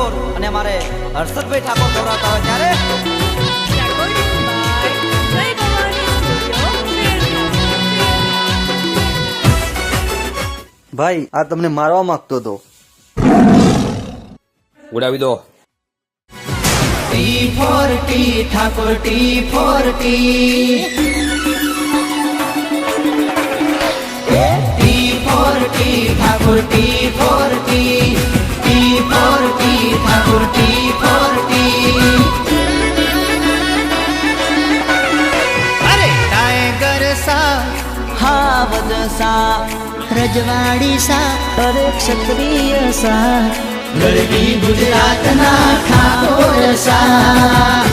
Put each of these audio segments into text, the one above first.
ઠાકોર અને મારે હર્ષદભાઈ ઠાકોર ગૌરવતા હોય ત્યારે ભાઈ આ તમને મારવા માંગતો હતો. ઉડાવી દો. T4T Thakor T4T T4T Thakor T4T T4T Thakor T4T અરે ટાઈગર સા હાવદ સા રજવાડી સા અરે ક્ષત્રિય સા ગરવી ગુજરાતના ઠાકોર સા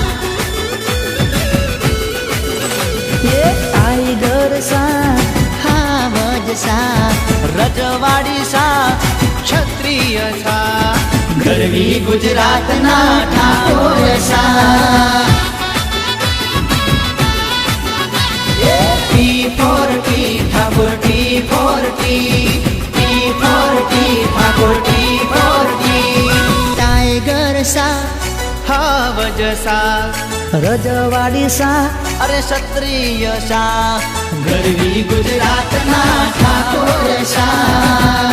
ટાઈગર સા હાવજ સા રજવાડી સા ક્ષત્રિય સા ગરવી ગુજરાતના ઠાકોર સા T4T Thakor T4T T4T Thakor T4T tiger સા હાવજ સા રજવાડી સા અરે ક્ષત્રિય સા ગરવી ગુજરાતના ઠાકોર સા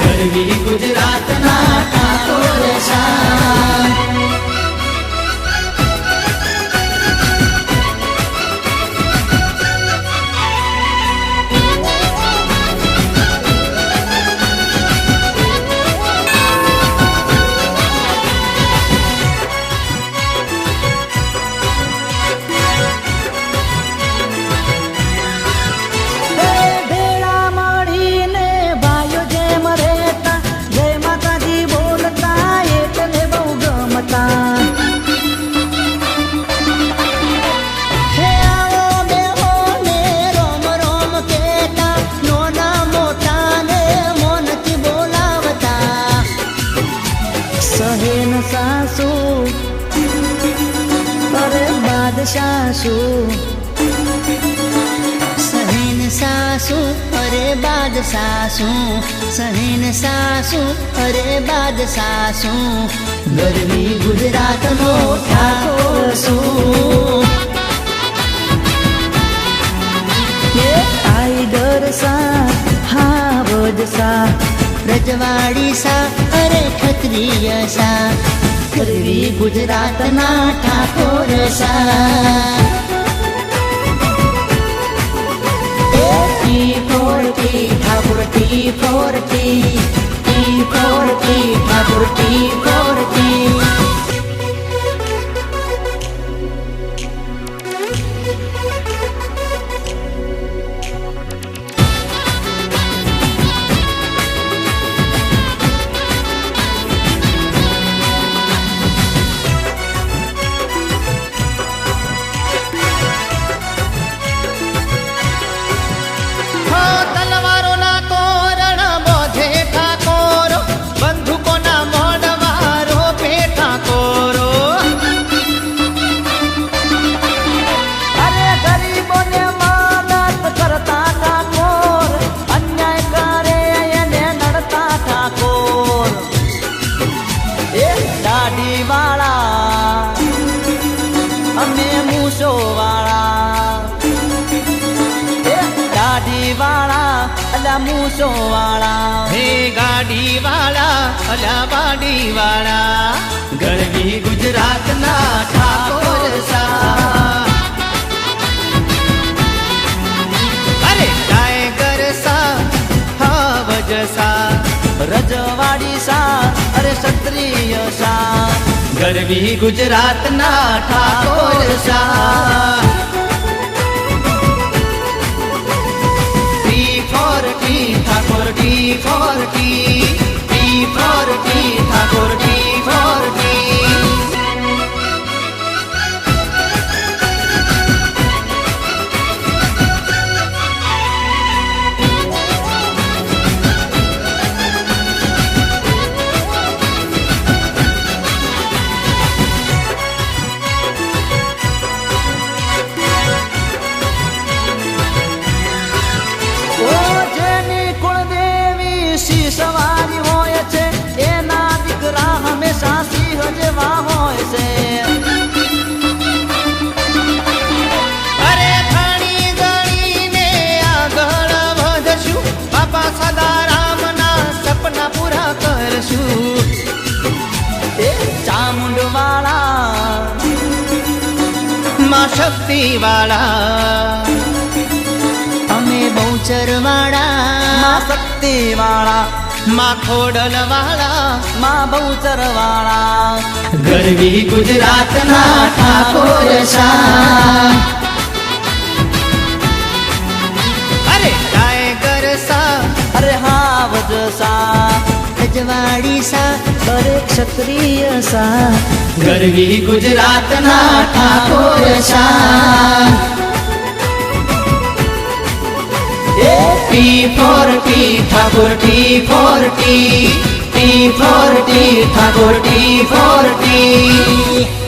ગરવી ગુજરાતના ઠાકોર સા સાસુ અરે બાદશાસુ સહીન સાસુ અરે બાદશાસુ સહીન સાસુ અરે બાદશાસુ ગરવી ગુજરાતનો ઠાકોર શું ટાઈગર સા હાવજ સા રજવાડી સા અરે ક્ષત્રિય સા ગરવી ગુજરાતના ઠાકોર સા T4T Thakor T4T T4T Thakor T4T મૂસો વાળા હે ગાડી વાળા અલા વાડી વાળા ગરવી ગુજરાતના ઠાકોર સા અરે ટાઈગર સા હાવજ સા રજવાડી સા અરે ક્ષત્રિય સા ગરવી ગુજરાતના ઠાકોર સા T4T Thakor T4T T4T Thakor T4T સવા શક્તિ વાળા, અમે બહુચર વાળા, માં શક્તિ વાળા, માં ખોડલ વાળા, માં બહુચર વાળા. ગરવી ગુજરાતના ઠાકોર સા. અરે ટાઈગર સા, અરે હા વજસા, અજવાળી સા, અરે ક્ષત્રિય સા. ગરવી ગુજરાતના ઠાકોર સા. T for T Thakor, T for T, T for T Thakor, T for T.